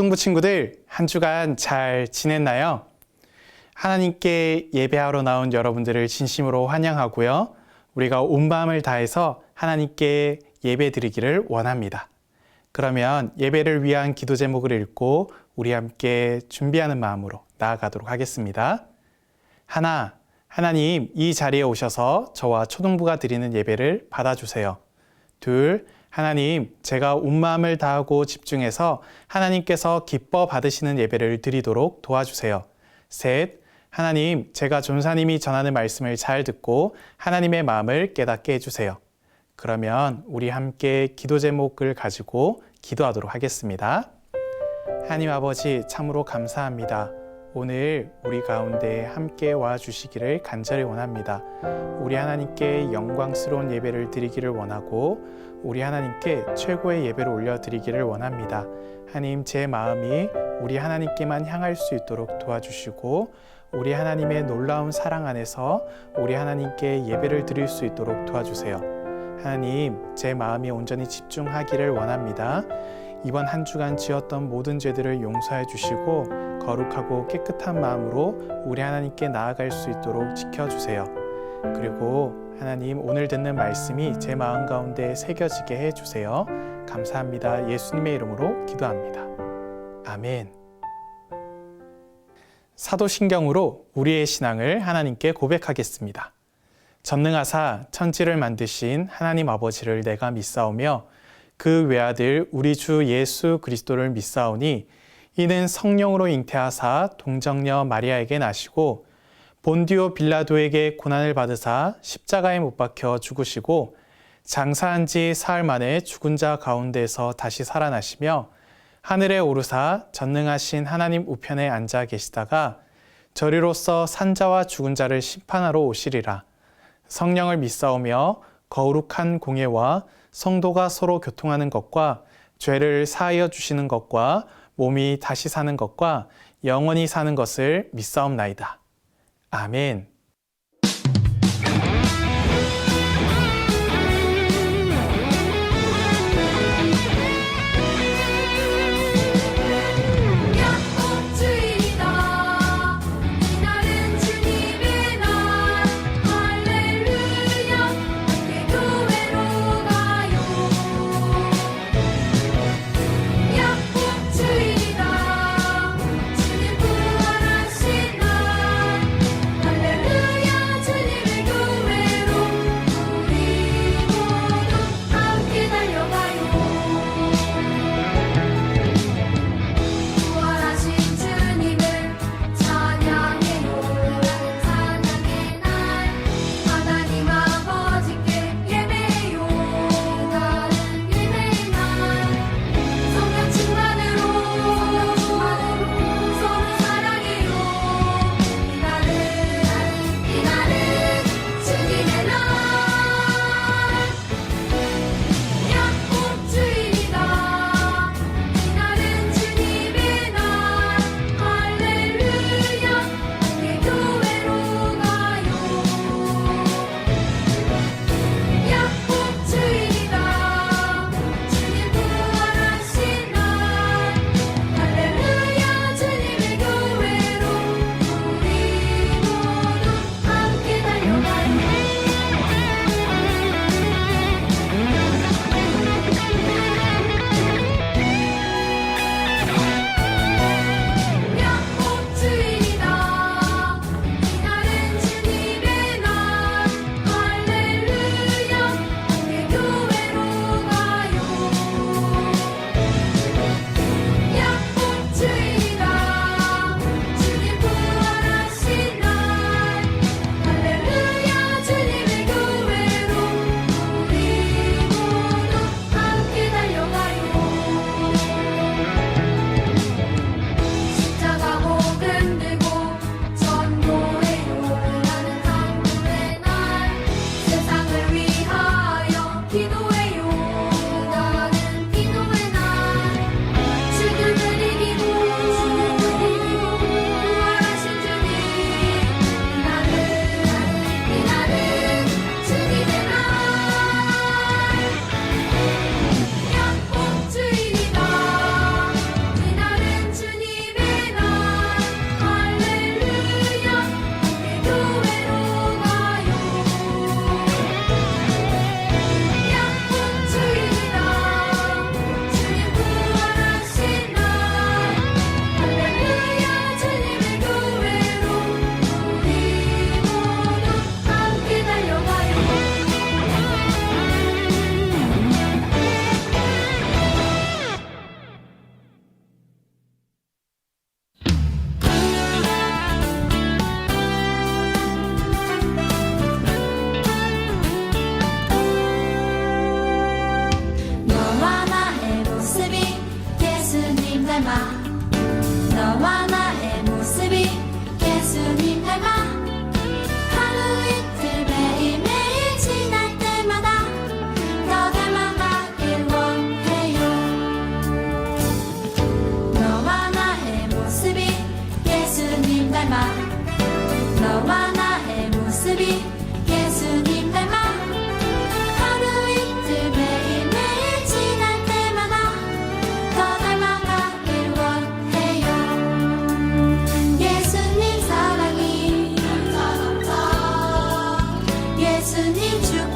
초등부 친구들, 한 주간 잘 지냈나요? 하나님께 예배하러 나온 여러분들을 진심으로 환영하고요. 우리가 온 마음을 다해서 하나님께 예배 드리기를 원합니다. 그러면 예배를 위한 기도 제목을 읽고 우리 함께 준비하는 마음으로 나아가도록 하겠습니다. 하나님 이 자리에 오셔서 저와 초등부가 드리는 예배를 받아주세요. 하나님, 제가 온 마음을 다하고 집중해서 하나님께서 기뻐 받으시는 예배를 드리도록 도와주세요. 하나님, 제가 전사님이 전하는 말씀을 잘 듣고 하나님의 마음을 깨닫게 해주세요. 그러면 우리 함께 기도 제목을 가지고 기도하도록 하겠습니다. 하나님 아버지, 참으로 감사합니다. 오늘 우리 가운데 함께 와주시기를 간절히 원합니다. 우리 하나님께 영광스러운 예배를 드리기를 원하고 우리 하나님께 최고의 예배를 올려드리기를 원합니다. 하나님, 제 마음이 우리 하나님께만 향할 수 있도록 도와주시고 우리 하나님의 놀라운 사랑 안에서 우리 하나님께 예배를 드릴 수 있도록 도와주세요. 하나님, 제 마음이 온전히 집중하기를 원합니다. 이번 한 주간 지었던 모든 죄들을 용서해 주시고 거룩하고 깨끗한 마음으로 우리 하나님께 나아갈 수 있도록 지켜주세요. 그리고 하나님, 오늘 듣는 말씀이 제 마음 가운데 새겨지게 해주세요. 감사합니다. 예수님의 이름으로 기도합니다. 아멘. 사도신경으로 우리의 신앙을 하나님께 고백하겠습니다. 전능하사 천지를 만드신 하나님 아버지를 내가 믿사오며 그 외아들 우리 주 예수 그리스도를 믿사오니 이는 성령으로 잉태하사 동정녀 마리아에게 나시고 본디오 빌라도에게 고난을 받으사 십자가에 못 박혀 죽으시고 장사한 지 사흘 만에 죽은 자 가운데서 다시 살아나시며 하늘에 오르사 전능하신 하나님 우편에 앉아 계시다가 저리로서 산자와 죽은 자를 심판하러 오시리라. 성령을 믿사오며 거룩한 공예와 성도가 서로 교통하는 것과 죄를 사하여 주시는 것과 몸이 다시 사는 것과 영원히 사는 것을 믿사옵나이다. 아멘. 할렐루야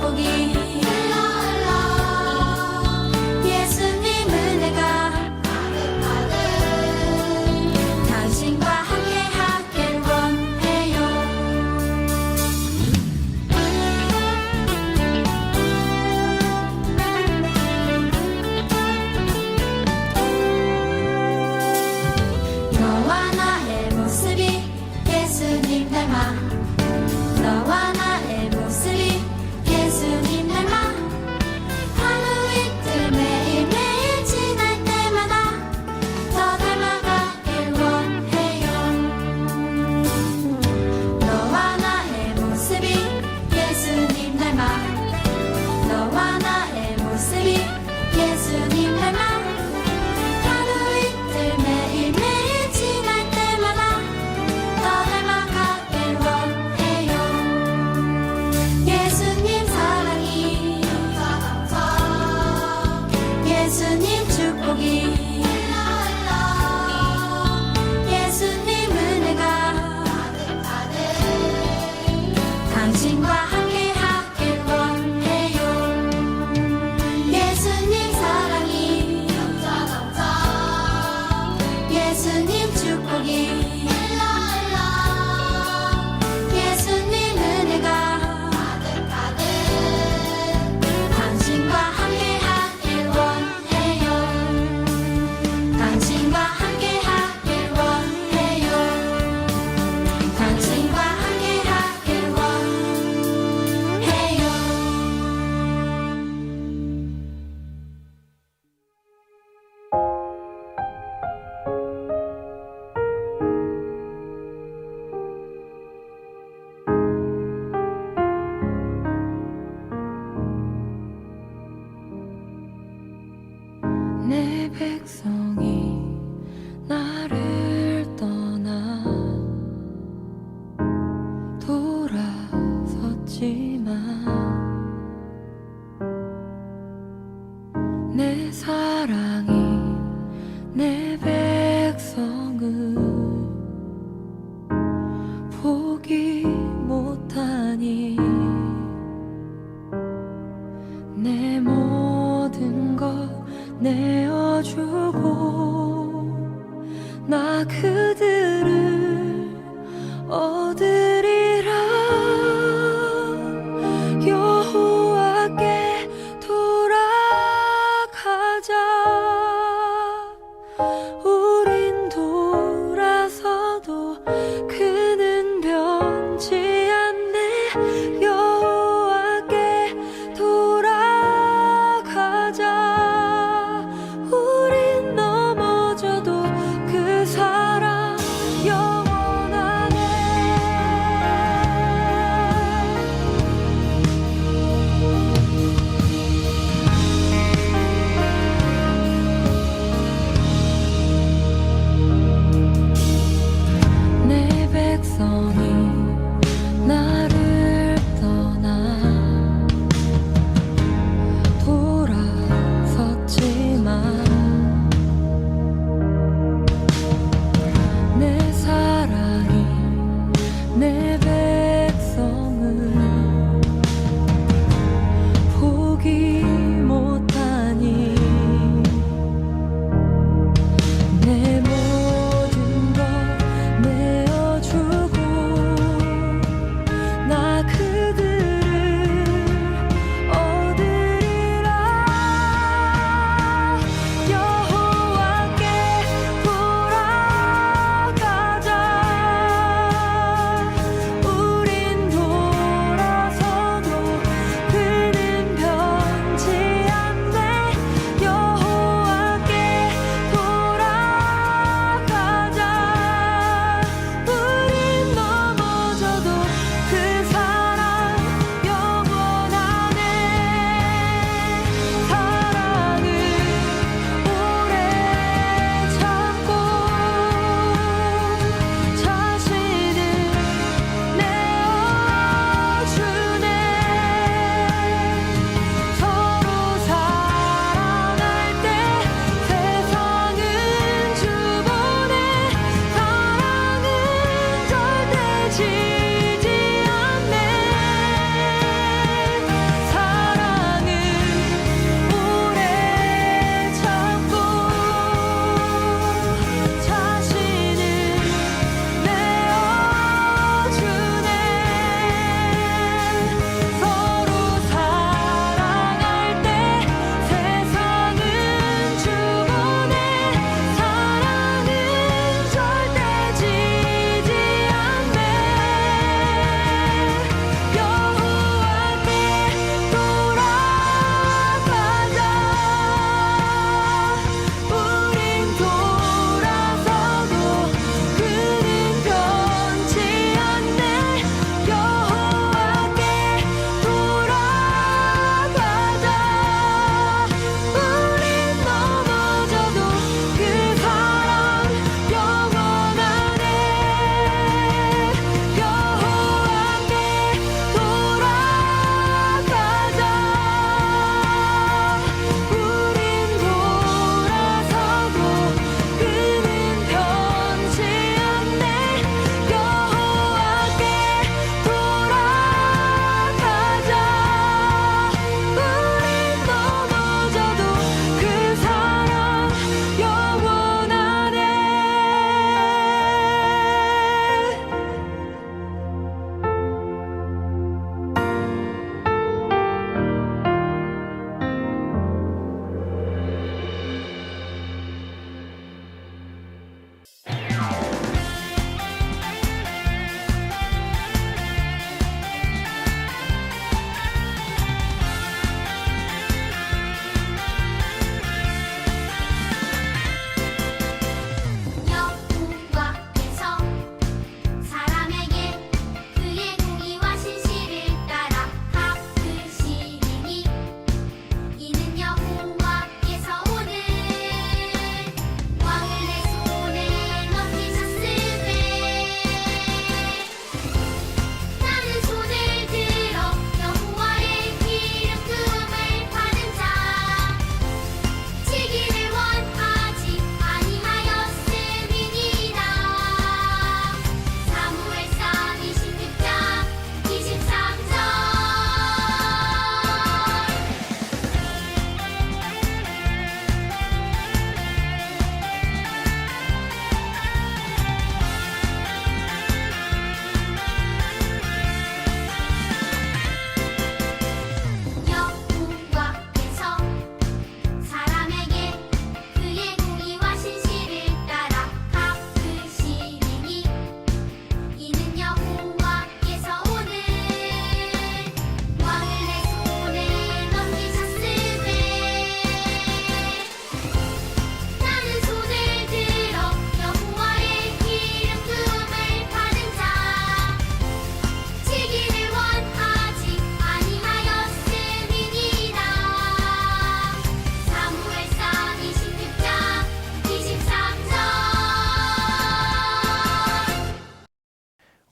축복이 예수님 은혜가 당신과 함께 하길 원해요. 너와 나의 모습이 예수님 닮아 너와 나의 모습이 예수님 닮아 하루 이틀 매일매일 지날 때마다 더 닮아가길 원해요. 너와 나의 모습이 예수님 닮아 너와 나의 모습이 예수님 닮아 하루 이틀 매일매일 지날 때마다 더 닮아가길 원해요. 예수님 사랑이 예수님 축복이 예수님 은혜가 당신과 함께 하길 원해요. 예수님 사랑이 예수님 축복이 예수님 은혜가 당신과 함께 하길 원해요. 당신과 함께 하길 원해요. 당신과 함께 하길 원해요. 내 백성이 나를 떠나 돌아섰지만 내 사랑이 내 백성을 포기 못하니 내 모든 것 내어주고 나 그들을 얻으리라. 여호와께 돌아가자. 우린 돌아서도 그는 변치 않네. 여호와께 돌아가자. 우린 넘어져도 그 사랑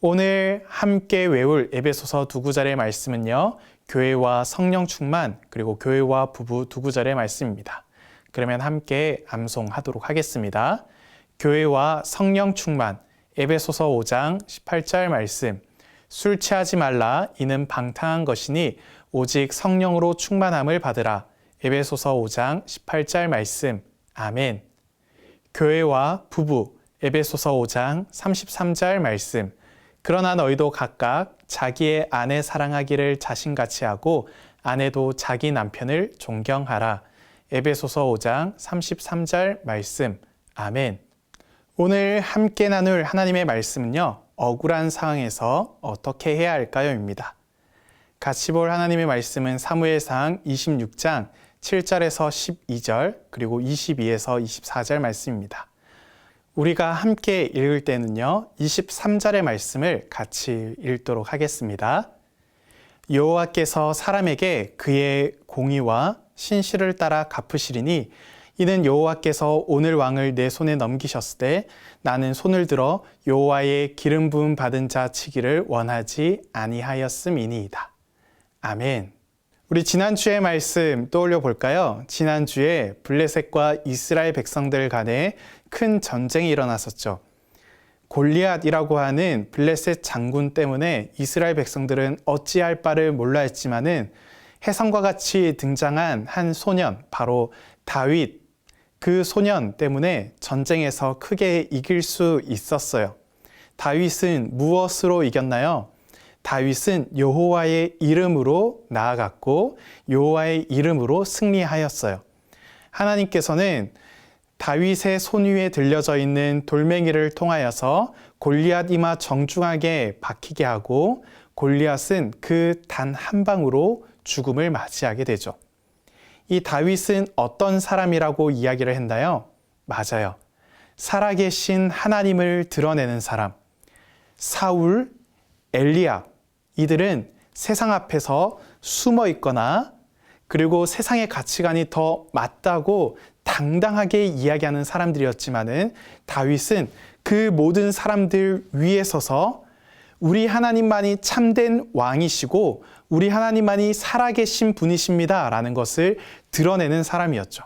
오늘 함께 외울 에베소서 두 구절의 말씀은요, 교회와 성령 충만, 그리고 교회와 부부 두 구절의 말씀입니다. 그러면 함께 암송하도록 하겠습니다. 교회와 성령 충만, 에베소서 5장 18절 말씀. 술 취하지 말라, 이는 방탕한 것이니 오직 성령으로 충만함을 받으라. 에베소서 5장 18절 말씀. 아멘. 교회와 부부, 에베소서 5장 33절 말씀. 그러나 너희도 각각 자기의 아내 사랑하기를 자신같이 하고 아내도 자기 남편을 존경하라. 에베소서 5장 33절 말씀. 아멘. 오늘 함께 나눌 하나님의 말씀은요, 억울한 상황에서 어떻게 해야 할까요? 입니다. 같이 볼 하나님의 말씀은 사무엘상 26장 7절에서 12절, 그리고 22에서 24절 말씀입니다. 우리가 함께 읽을 때는요, 23절의 말씀을 같이 읽도록 하겠습니다. 여호와께서 사람에게 그의 공의와 신실을 따라 갚으시리니 이는 여호와께서 오늘 왕을 내 손에 넘기셨을 때 나는 손을 들어 여호와의 기름 부음 받은 자 치기를 원하지 아니하였음이니이다. 아멘. 우리 지난주의 말씀 떠올려 볼까요? 지난주에 블레셋과 이스라엘 백성들 간에 큰 전쟁이 일어났었죠. 골리앗이라고 하는 블레셋 장군 때문에 이스라엘 백성들은 어찌할 바를 몰라 했지만은 해성과 같이 등장한 한 소년, 바로 다윗, 그 소년 때문에 전쟁에서 크게 이길 수 있었어요. 다윗은 무엇으로 이겼나요? 다윗은 여호와의 이름으로 나아갔고 여호와의 이름으로 승리하였어요. 하나님께서는 다윗의 손 위에 들려져 있는 돌멩이를 통하여서 골리앗 이마 정중하게 박히게 하고 골리앗은 그 단 한 방으로 죽음을 맞이하게 되죠. 이 다윗은 어떤 사람이라고 이야기를 했나요? 맞아요. 살아계신 하나님을 드러내는 사람. 사울, 엘리압, 이들은 세상 앞에서 숨어 있거나 그리고 세상의 가치관이 더 맞다고 당당하게 이야기하는 사람들이었지만은 다윗은 그 모든 사람들 위에 서서 우리 하나님만이 참된 왕이시고 우리 하나님만이 살아계신 분이십니다 라는 것을 드러내는 사람이었죠.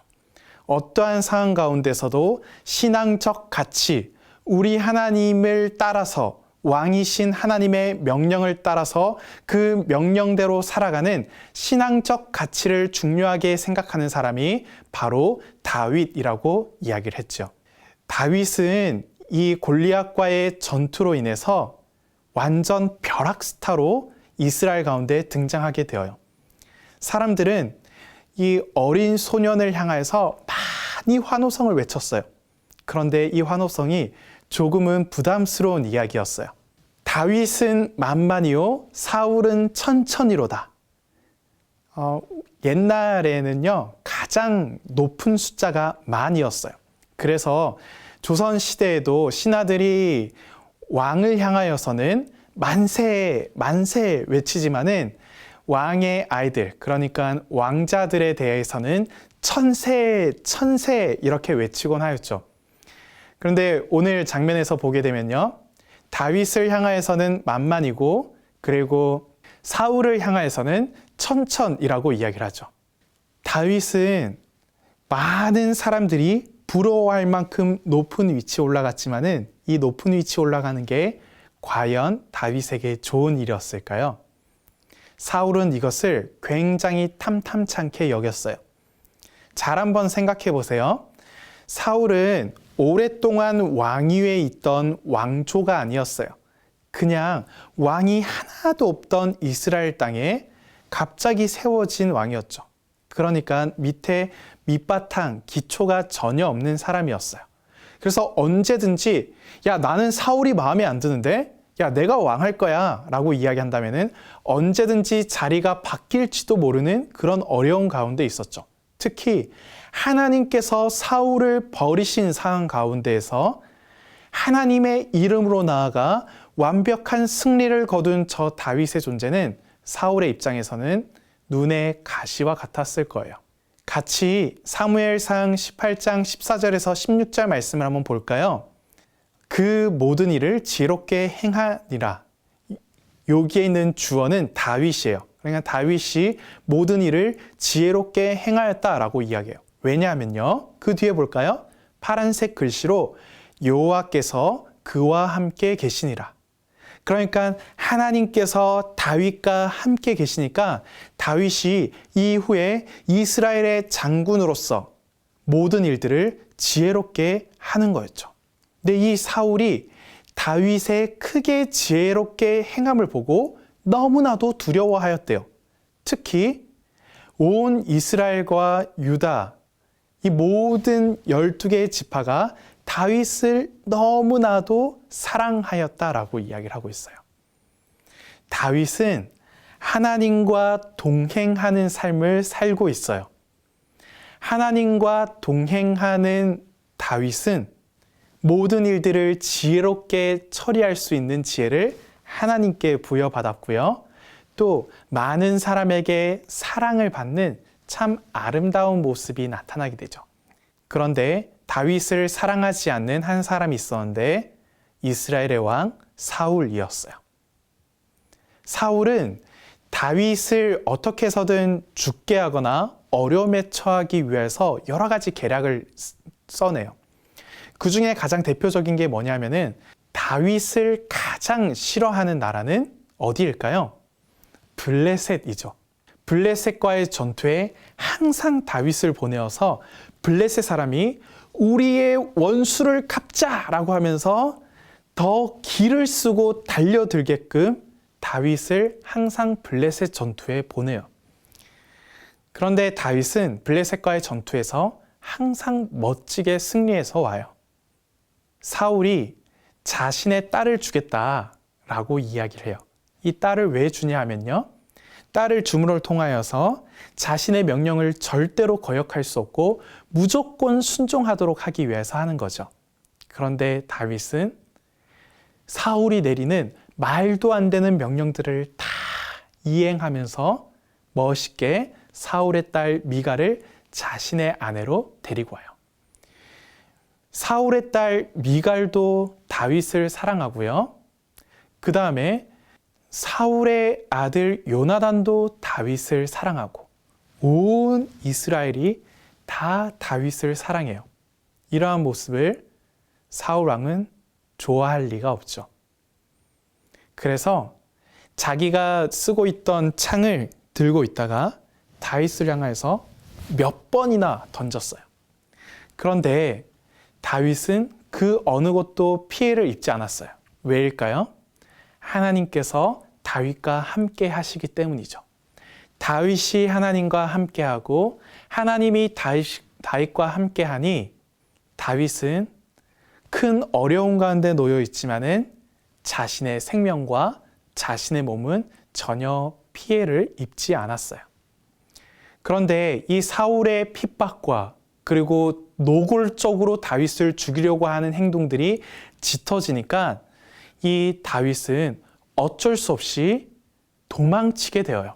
어떠한 상황 가운데서도 신앙적 가치, 우리 하나님을 따라서 왕이신 하나님의 명령을 따라서 그 명령대로 살아가는 신앙적 가치를 중요하게 생각하는 사람이 바로 다윗이라고 이야기를 했죠. 다윗은 이 골리앗과의 전투로 인해서 완전 벼락스타로 이스라엘 가운데 등장하게 되어요. 사람들은 이 어린 소년을 향해서 많이 환호성을 외쳤어요. 그런데 이 환호성이 조금은 부담스러운 이야기였어요. 다윗은 만만이요, 사울은 천천히로다. 옛날에는요, 가장 높은 숫자가 만이었어요. 그래서 조선시대에도 신하들이 왕을 향하여서는 만세, 만세 외치지만은 왕의 아이들, 그러니까 왕자들에 대해서는 천세, 천세 이렇게 외치곤 하였죠. 그런데 오늘 장면에서 보게 되면요, 다윗을 향하여서는 만만이고 그리고 사울을 향하여서는 천천이라고 이야기를 하죠. 다윗은 많은 사람들이 부러워할 만큼 높은 위치에 올라갔지만은 이 높은 위치에 올라가는 게 과연 다윗에게 좋은 일이었을까요? 사울은 이것을 굉장히 탐탐찮게 여겼어요. 잘 한번 생각해 보세요. 사울은 오랫동안 왕위에 있던 왕조가 아니었어요. 그냥 왕이 하나도 없던 이스라엘 땅에 갑자기 세워진 왕이었죠. 그러니까 밑에 밑바탕, 기초가 전혀 없는 사람이었어요. 그래서 언제든지 야, 나는 사울이 마음에 안 드는데 야, 내가 왕할 거야 라고 이야기한다면은 언제든지 자리가 바뀔지도 모르는 그런 어려운 가운데 있었죠. 특히 하나님께서 사울을 버리신 상황 가운데에서 하나님의 이름으로 나아가 완벽한 승리를 거둔 저 다윗의 존재는 사울의 입장에서는 눈의 가시와 같았을 거예요. 같이 사무엘상 18장 14절에서 16절 말씀을 한번 볼까요? 그 모든 일을 지혜롭게 행하니라. 여기에 있는 주어는 다윗이에요. 그러니까 다윗이 모든 일을 지혜롭게 행하였다라고 이야기해요. 왜냐하면요. 그 뒤에 볼까요? 파란색 글씨로 여호와께서 그와 함께 계시니라. 그러니까 하나님께서 다윗과 함께 계시니까 다윗이 이후에 이스라엘의 장군으로서 모든 일들을 지혜롭게 하는 거였죠. 근데 이 사울이 다윗의 크게 지혜롭게 행함을 보고 너무나도 두려워하였대요. 특히 온 이스라엘과 유다, 이 모든 12개의 지파가 다윗을 너무나도 사랑하였다라고 이야기를 하고 있어요. 다윗은 하나님과 동행하는 삶을 살고 있어요. 하나님과 동행하는 다윗은 모든 일들을 지혜롭게 처리할 수 있는 지혜를 하나님께 부여받았고요. 또 많은 사람에게 사랑을 받는 참 아름다운 모습이 나타나게 되죠. 그런데 다윗을 사랑하지 않는 한 사람이 있었는데 이스라엘의 왕 사울이었어요. 사울은 다윗을 어떻게 해서든 죽게 하거나 어려움에 처하기 위해서 여러 가지 계략을 써내요. 그 중에 가장 대표적인 게 뭐냐면은 다윗을 가장 싫어하는 나라는 어디일까요? 블레셋이죠. 블레셋과의 전투에 항상 다윗을 보내어서 블레셋 사람이 우리의 원수를 갚자라고 하면서 더 기를 쓰고 달려들게끔 다윗을 항상 블레셋 전투에 보내요. 그런데 다윗은 블레셋과의 전투에서 항상 멋지게 승리해서 와요. 사울이 자신의 딸을 주겠다라고 이야기를 해요. 이 딸을 왜 주냐 하면요. 딸을 줌으로 통하여서 자신의 명령을 절대로 거역할 수 없고 무조건 순종하도록 하기 위해서 하는 거죠. 그런데 다윗은 사울이 내리는 말도 안 되는 명령들을 다 이행하면서 멋있게 사울의 딸 미갈을 자신의 아내로 데리고 와요. 사울의 딸 미갈도 다윗을 사랑하고요. 그 다음에 사울의 아들 요나단도 다윗을 사랑하고 온 이스라엘이 다 다윗을 사랑해요. 이러한 모습을 사울 왕은 좋아할 리가 없죠. 그래서 자기가 쓰고 있던 창을 들고 있다가 다윗을 향해서 몇 번이나 던졌어요. 그런데 다윗은 그 어느 곳도 피해를 입지 않았어요. 왜일까요? 하나님께서 다윗과 함께 하시기 때문이죠. 다윗이 하나님과 함께하고 하나님이 다윗과 함께하니 다윗은 큰 어려움 가운데 놓여 있지만은 자신의 생명과 자신의 몸은 전혀 피해를 입지 않았어요. 그런데 이 사울의 핍박과 그리고 노골적으로 다윗을 죽이려고 하는 행동들이 짙어지니까 이 다윗은 어쩔 수 없이 도망치게 되어요.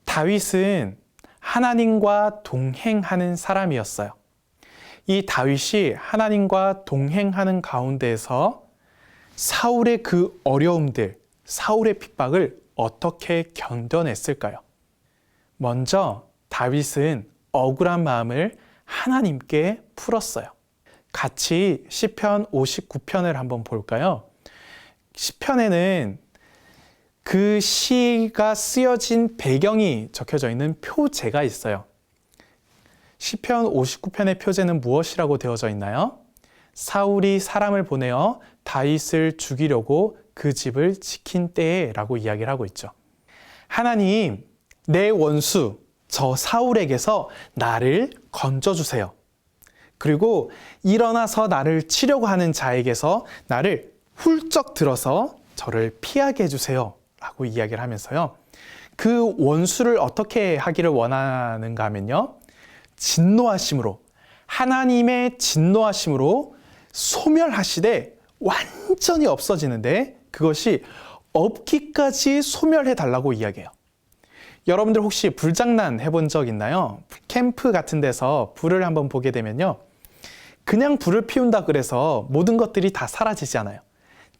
다윗은 하나님과 동행하는 사람이었어요. 이 다윗이 하나님과 동행하는 가운데에서 사울의 그 어려움들, 사울의 핍박을 어떻게 견뎌냈을까요? 먼저 다윗은 억울한 마음을 하나님께 풀었어요. 같이 시편 59편을 한번 볼까요? 시편에는 그 시가 쓰여진 배경이 적혀져 있는 표제가 있어요. 시편 59편의 표제는 무엇이라고 되어져 있나요? 사울이 사람을 보내어 다윗을 죽이려고 그 집을 지킨 때라고 이야기를 하고 있죠. 하나님, 내 원수 저 사울에게서 나를 건져주세요. 그리고 일어나서 나를 치려고 하는 자에게서 나를 훌쩍 들어서 저를 피하게 해주세요 라고 이야기를 하면서요. 그 원수를 어떻게 하기를 원하는가 하면요. 진노하심으로, 하나님의 진노하심으로 소멸하시되 완전히 없어지는데 그것이 없기까지 소멸해 달라고 이야기해요. 여러분들 혹시 불장난 해본 적 있나요? 캠프 같은 데서 불을 한번 보게 되면요. 그냥 불을 피운다 그래서 모든 것들이 다 사라지지 않아요.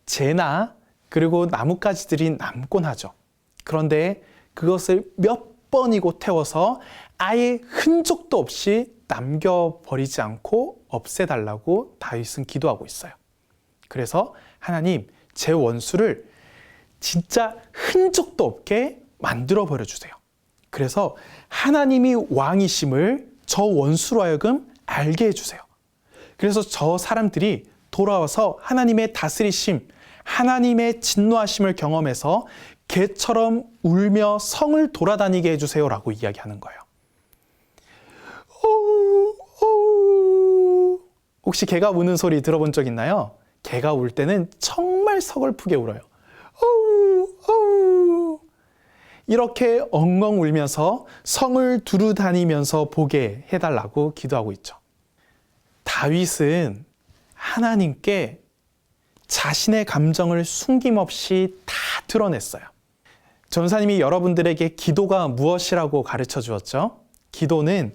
재나 그리고 나뭇가지들이 남곤 하죠. 그런데 그것을 몇 번이고 태워서 아예 흔적도 없이 남겨버리지 않고 없애달라고 다윗은 기도하고 있어요. 그래서 하나님, 제 원수를 진짜 흔적도 없게 만들어 버려주세요. 그래서 하나님이 왕이심을 저 원수로 하여금 알게 해주세요. 그래서 저 사람들이 돌아와서 하나님의 다스리심, 하나님의 진노하심을 경험해서 개처럼 울며 성을 돌아다니게 해주세요 라고 이야기하는 거예요. 혹시 개가 우는 소리 들어본 적 있나요? 개가 울 때는 정말 서글프게 울어요. 이렇게 엉엉 울면서 성을 두루 다니면서 보게 해달라고 기도하고 있죠. 다윗은 하나님께 자신의 감정을 숨김없이 다 드러냈어요. 전사님이 여러분들에게 기도가 무엇이라고 가르쳐 주었죠? 기도는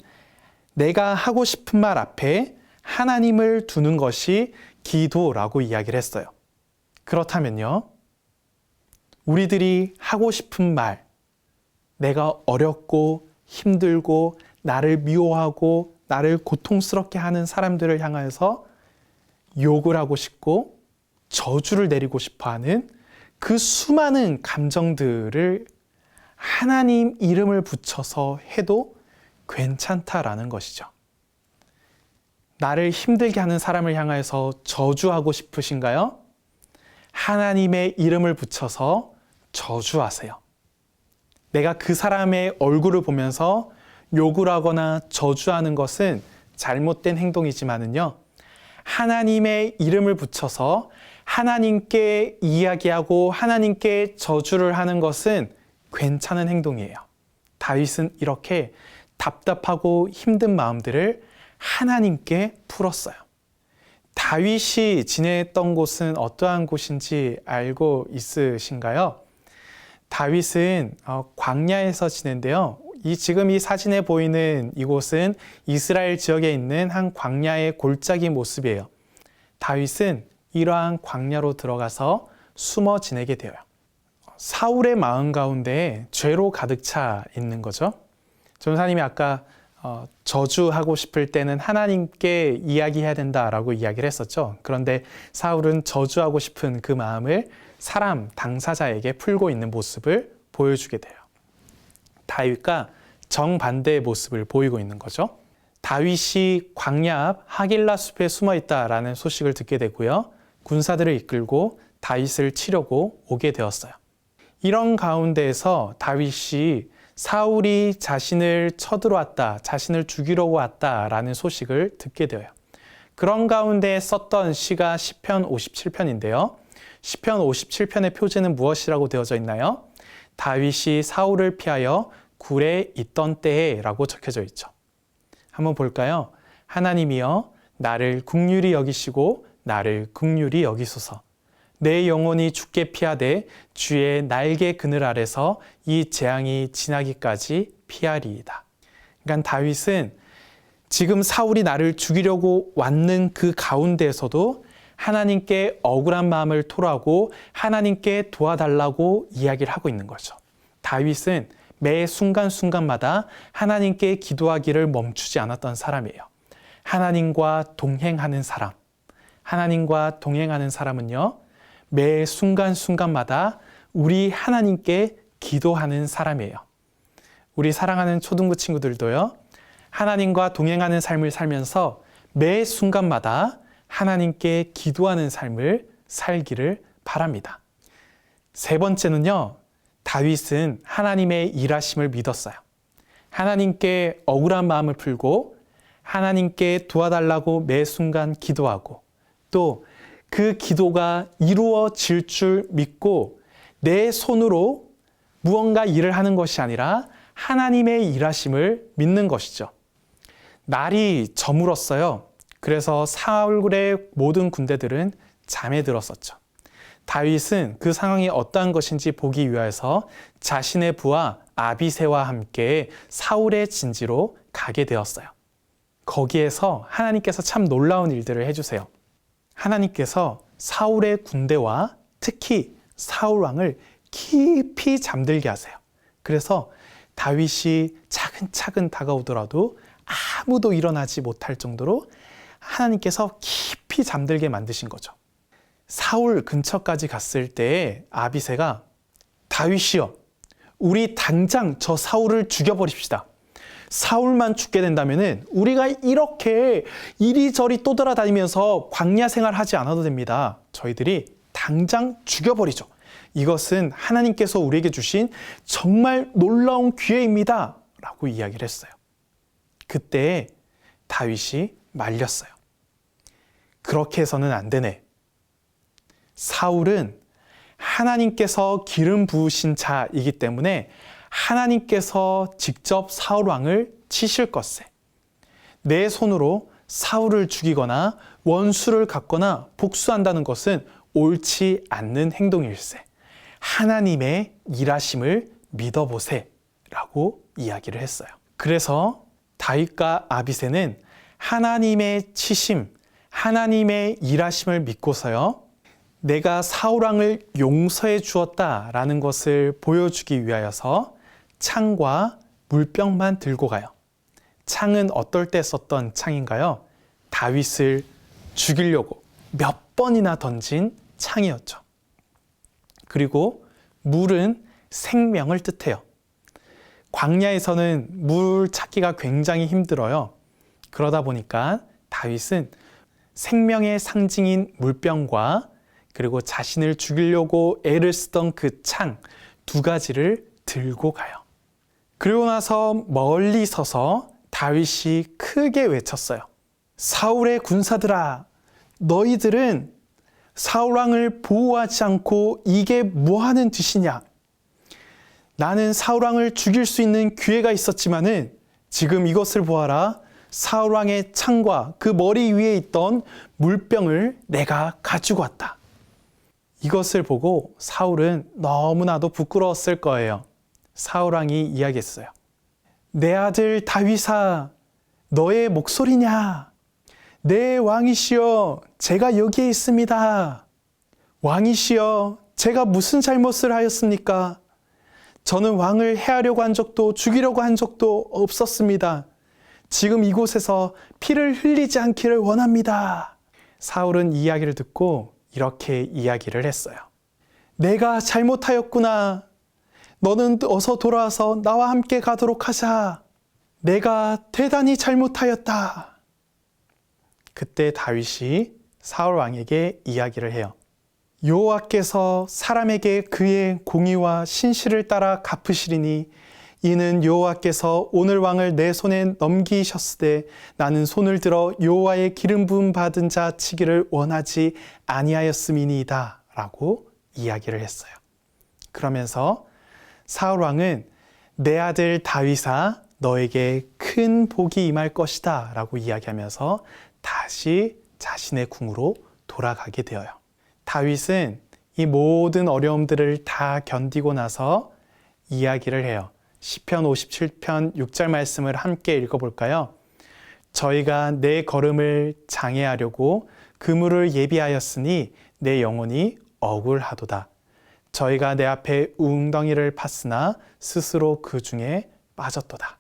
내가 하고 싶은 말 앞에 하나님을 두는 것이 기도라고 이야기를 했어요. 그렇다면요, 우리들이 하고 싶은 말, 내가 어렵고 힘들고 나를 미워하고 나를 고통스럽게 하는 사람들을 향해서 욕을 하고 싶고 저주를 내리고 싶어하는 그 수많은 감정들을 하나님 이름을 붙여서 해도 괜찮다라는 것이죠. 나를 힘들게 하는 사람을 향해서 저주하고 싶으신가요? 하나님의 이름을 붙여서 저주하세요. 내가 그 사람의 얼굴을 보면서 욕을 하거나 저주하는 것은 잘못된 행동이지만은요, 하나님의 이름을 붙여서 하나님께 이야기하고 하나님께 저주를 하는 것은 괜찮은 행동이에요. 다윗은 이렇게 답답하고 힘든 마음들을 하나님께 풀었어요. 다윗이 지냈던 곳은 어떠한 곳인지 알고 있으신가요? 다윗은 광야에서 지낸데요. 지금 이 사진에 보이는 이곳은 이스라엘 지역에 있는 한 광야의 골짜기 모습이에요. 다윗은 이러한 광야로 들어가서 숨어 지내게 되어요. 사울의 마음 가운데 죄로 가득 차 있는 거죠. 전사님이 아까 저주하고 싶을 때는 하나님께 이야기해야 된다라고 이야기를 했었죠. 그런데 사울은 저주하고 싶은 그 마음을 사람, 당사자에게 풀고 있는 모습을 보여주게 돼요. 다윗과 정반대의 모습을 보이고 있는 거죠. 다윗이 광야 앞 하길라 숲에 숨어 있다라는 소식을 듣게 되고요. 군사들을 이끌고 다윗을 치려고 오게 되었어요. 이런 가운데에서 다윗이 사울이 자신을 쳐들어왔다, 자신을 죽이려고 왔다라는 소식을 듣게 되어요. 그런 가운데 썼던 시가 시편 57편인데요. 시편 57편의 표제는 무엇이라고 되어져 있나요? 다윗이 사울을 피하여 굴에 있던 때에 라고 적혀져 있죠. 한번 볼까요? 하나님이여 나를 긍휼히 여기시고 나를 긍휼히 여기소서. 내 영혼이 죽게 피하되 주의 날개 그늘 아래서 이 재앙이 지나기까지 피하리이다. 그러니까 다윗은 지금 사울이 나를 죽이려고 왔는 그 가운데에서도 하나님께 억울한 마음을 토로하고 하나님께 도와달라고 이야기를 하고 있는 거죠. 다윗은 매 순간순간마다 하나님께 기도하기를 멈추지 않았던 사람이에요. 하나님과 동행하는 사람. 하나님과 동행하는 사람은요, 매 순간순간마다 우리 하나님께 기도하는 사람이에요. 우리 사랑하는 초등부 친구들도요, 하나님과 동행하는 삶을 살면서 매 순간마다 하나님께 기도하는 삶을 살기를 바랍니다. 세 번째는요, 다윗은 하나님의 일하심을 믿었어요. 하나님께 억울한 마음을 풀고 하나님께 도와달라고 매 순간 기도하고 또 그 기도가 이루어질 줄 믿고 내 손으로 무언가 일을 하는 것이 아니라 하나님의 일하심을 믿는 것이죠. 날이 저물었어요. 그래서 사울의 모든 군대들은 잠에 들었었죠. 다윗은 그 상황이 어떠한 것인지 보기 위해서 자신의 부하 아비새와 함께 사울의 진지로 가게 되었어요. 거기에서 하나님께서 참 놀라운 일들을 해주세요. 하나님께서 사울의 군대와 특히 사울 왕을 깊이 잠들게 하세요. 그래서 다윗이 차근차근 다가오더라도 아무도 일어나지 못할 정도로 하나님께서 깊이 잠들게 만드신 거죠. 사울 근처까지 갔을 때 아비새가 다윗이여, 우리 당장 저 사울을 죽여버립시다. 사울만 죽게 된다면 우리가 이렇게 이리저리 떠돌아다니면서 광야 생활하지 않아도 됩니다. 저희들이 당장 죽여버리죠. 이것은 하나님께서 우리에게 주신 정말 놀라운 기회입니다. 라고 이야기를 했어요. 그때 다윗이 말렸어요. 그렇게 해서는 안 되네. 사울은 하나님께서 기름 부으신 자이기 때문에 하나님께서 직접 사울 왕을 치실 것세. 내 손으로 사울을 죽이거나 원수를 갚거나 복수한다는 것은 옳지 않는 행동일세. 하나님의 일하심을 믿어보세. 라고 이야기를 했어요. 그래서 다윗과 아비새는 하나님의 치심, 하나님의 일하심을 믿고서요, 내가 사울 왕을 용서해 주었다라는 것을 보여주기 위하여서 창과 물병만 들고 가요. 창은 어떨 때 썼던 창인가요? 다윗을 죽이려고 몇 번이나 던진 창이었죠. 그리고 물은 생명을 뜻해요. 광야에서는 물 찾기가 굉장히 힘들어요. 그러다 보니까 다윗은 생명의 상징인 물병과 그리고 자신을 죽이려고 애를 쓰던 그 창 두 가지를 들고 가요. 그리고 나서 멀리 서서 다윗이 크게 외쳤어요. 사울의 군사들아, 너희들은 사울 왕을 보호하지 않고 이게 뭐하는 짓이냐? 나는 사울 왕을 죽일 수 있는 기회가 있었지만은 지금 이것을 보아라. 사울 왕의 창과 그 머리 위에 있던 물병을 내가 가지고 왔다. 이것을 보고 사울은 너무나도 부끄러웠을 거예요. 사울 왕이 이야기했어요. 내 아들 다윗아, 너의 목소리냐? 내 왕이시여, 제가 여기에 있습니다. 왕이시여, 제가 무슨 잘못을 하였습니까? 저는 왕을 해하려고 한 적도 죽이려고 한 적도 없었습니다. 지금 이곳에서 피를 흘리지 않기를 원합니다. 사울은 이 이야기를 듣고 이렇게 이야기를 했어요. 내가 잘못하였구나. 너는 어서 돌아와서 나와 함께 가도록 하자. 내가 대단히 잘못하였다. 그때 다윗이 사울 왕에게 이야기를 해요. 여호와께서 사람에게 그의 공의와 신실을 따라 갚으시리니 이는 여호와께서 오늘 왕을 내 손에 넘기셨으되 나는 손을 들어 여호와의 기름 부음 받은 자 치기를 원하지 아니하였음이니이다 라고 이야기를 했어요. 그러면서 사울 왕은 내 아들 다윗아, 너에게 큰 복이 임할 것이다 라고 이야기하면서 다시 자신의 궁으로 돌아가게 되어요. 다윗은 이 모든 어려움들을 다 견디고 나서 이야기를 해요. 시편 57편 6절 말씀을 함께 읽어볼까요? 저희가 내 걸음을 장애하려고 그물을 예비하였으니 내 영혼이 억울하도다. 저희가 내 앞에 웅덩이를 팠으나 스스로 그 중에 빠졌도다.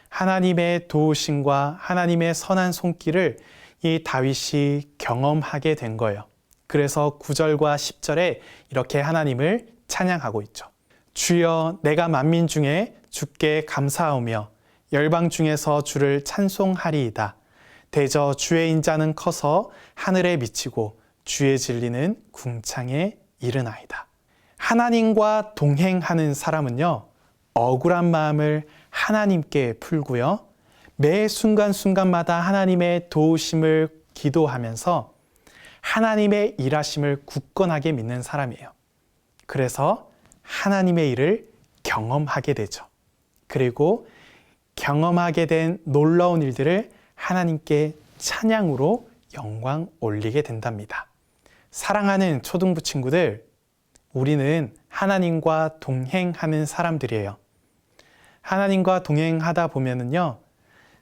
하나님의 도우심과 하나님의 선한 손길을 이 다윗이 경험하게 된 거예요. 그래서 9절과 10절에 이렇게 하나님을 찬양하고 있죠. 주여, 내가 만민 중에 주께 감사하오며 열방 중에서 주를 찬송하리이다. 대저 주의 인자는 커서 하늘에 미치고 주의 진리는 궁창에 이르나이다. 하나님과 동행하는 사람은요, 억울한 마음을 하나님께 풀고요, 매 순간순간마다 하나님의 도우심을 기도하면서 하나님의 일하심을 굳건하게 믿는 사람이에요. 그래서 하나님의 일을 경험하게 되죠. 그리고 경험하게 된 놀라운 일들을 하나님께 찬양으로 영광 올리게 된답니다. 사랑하는 초등부 친구들, 우리는 하나님과 동행하는 사람들이에요. 하나님과 동행하다 보면은요,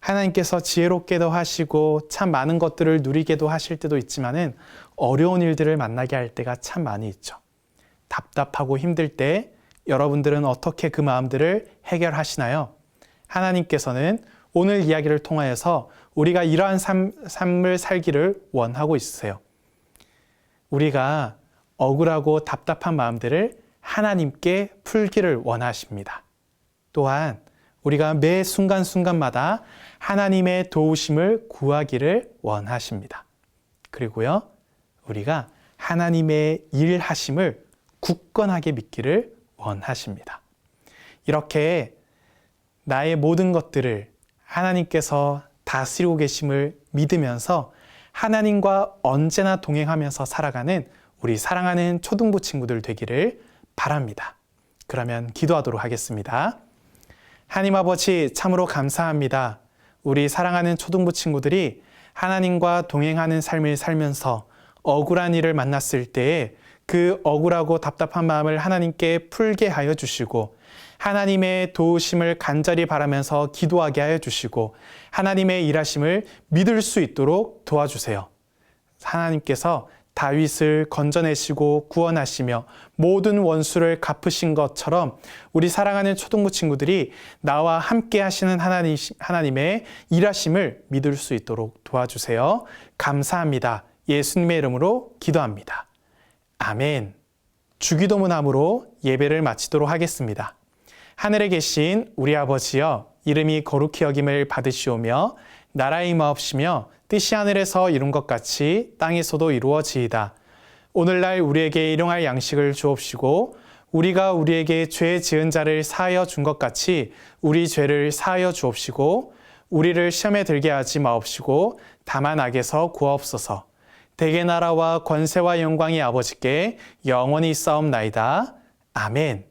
하나님께서 지혜롭게도 하시고 참 많은 것들을 누리게도 하실 때도 있지만은 어려운 일들을 만나게 할 때가 참 많이 있죠. 답답하고 힘들 때 여러분들은 어떻게 그 마음들을 해결하시나요? 하나님께서는 오늘 이야기를 통하여서 우리가 이러한 삶을 살기를 원하고 있으세요. 우리가 억울하고 답답한 마음들을 하나님께 풀기를 원하십니다. 또한 우리가 매 순간순간마다 하나님의 도우심을 구하기를 원하십니다. 그리고요, 우리가 하나님의 일하심을 굳건하게 믿기를 원하십니다. 이렇게 나의 모든 것들을 하나님께서 다스리고 계심을 믿으면서 하나님과 언제나 동행하면서 살아가는 우리 사랑하는 초등부 친구들 되기를 바랍니다. 그러면 기도하도록 하겠습니다. 하나님 아버지, 참으로 감사합니다. 우리 사랑하는 초등부 친구들이 하나님과 동행하는 삶을 살면서 억울한 일을 만났을 때에 그 억울하고 답답한 마음을 하나님께 풀게 하여 주시고, 하나님의 도우심을 간절히 바라면서 기도하게 하여 주시고, 하나님의 일하심을 믿을 수 있도록 도와주세요. 하나님께서 다윗을 건져내시고 구원하시며 모든 원수를 갚으신 것처럼 우리 사랑하는 초등부 친구들이 나와 함께 하시는 하나님의 일하심을 믿을 수 있도록 도와주세요. 감사합니다. 예수님의 이름으로 기도합니다. 아멘. 주기도문함으로 예배를 마치도록 하겠습니다. 하늘에 계신 우리 아버지여, 이름이 거룩히 여김을 받으시오며 나라의 임하옵시며 뜻이 하늘에서 이룬 것 같이 땅에서도 이루어지이다. 오늘날 우리에게 일용할 양식을 주옵시고, 우리가 우리에게 죄 지은 자를 사하여 준 것 같이 우리 죄를 사하여 주옵시고, 우리를 시험에 들게 하지 마옵시고 다만 악에서 구하옵소서. 대개 나라와 권세와 영광이 아버지께 영원히 있사옵나이다. 아멘.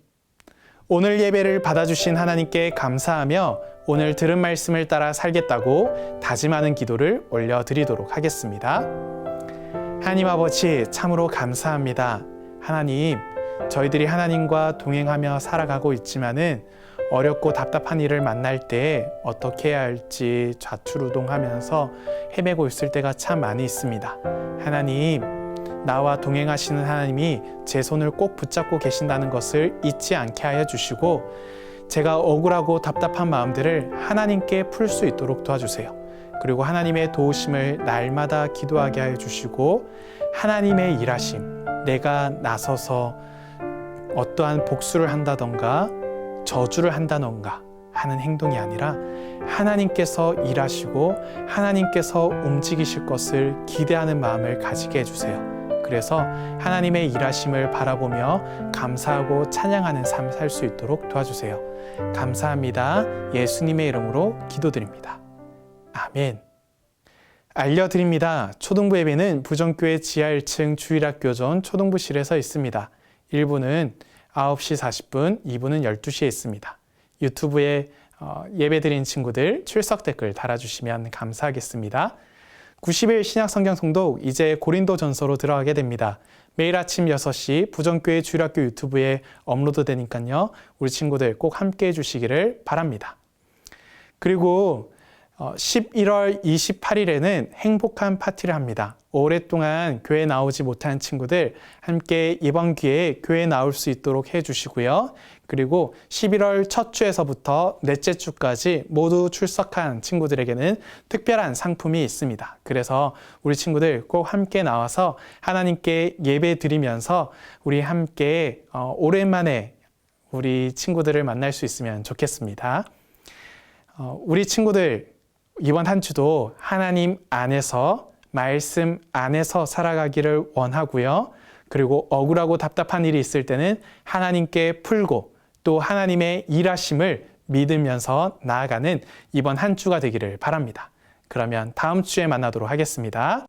오늘 예배를 받아주신 하나님께 감사하며 오늘 들은 말씀을 따라 살겠다고 다짐하는 기도를 올려드리도록 하겠습니다. 하나님 아버지, 참으로 감사합니다. 하나님, 저희들이 하나님과 동행하며 살아가고 있지만은 어렵고 답답한 일을 만날 때 어떻게 해야 할지 좌투루동하면서 헤매고 있을 때가 참 많이 있습니다. 하나님, 나와 동행하시는 하나님이 제 손을 꼭 붙잡고 계신다는 것을 잊지 않게 하여 주시고, 제가 억울하고 답답한 마음들을 하나님께 풀 수 있도록 도와주세요. 그리고 하나님의 도우심을 날마다 기도하게 하여 주시고, 하나님의 일하심, 내가 나서서 어떠한 복수를 한다던가 저주를 한다던가 하는 행동이 아니라 하나님께서 일하시고 하나님께서 움직이실 것을 기대하는 마음을 가지게 해주세요. 그래서 하나님의 일하심을 바라보며 감사하고 찬양하는 삶 살 수 있도록 도와주세요. 감사합니다. 예수님의 이름으로 기도드립니다. 아멘. 알려드립니다. 초등부 예배는 부정교회 지하 1층 주일학교전 초등부실에서 있습니다. 1부는 9시 40분, 2부는 12시에 있습니다. 유튜브에 예배드린 친구들 출석 댓글 달아주시면 감사하겠습니다. 90일 신약 성경 통독, 이제 고린도 전서로 들어가게 됩니다. 매일 아침 6시 부정교회 주일학교 유튜브에 업로드 되니까요. 우리 친구들 꼭 함께 해주시기를 바랍니다. 그리고 11월 28일에는 행복한 파티를 합니다. 오랫동안 교회 나오지 못한 친구들 함께 이번 기회에 교회 나올 수 있도록 해주시고요. 그리고 11월 첫 주에서부터 넷째 주까지 모두 출석한 친구들에게는 특별한 상품이 있습니다. 그래서 우리 친구들 꼭 함께 나와서 하나님께 예배 드리면서 우리 함께 오랜만에 우리 친구들을 만날 수 있으면 좋겠습니다. 우리 친구들 이번 한 주도 하나님 안에서, 말씀 안에서 살아가기를 원하고요. 그리고 억울하고 답답한 일이 있을 때는 하나님께 풀고 또 하나님의 일하심을 믿으면서 나아가는 이번 한 주가 되기를 바랍니다. 그러면 다음 주에 만나도록 하겠습니다.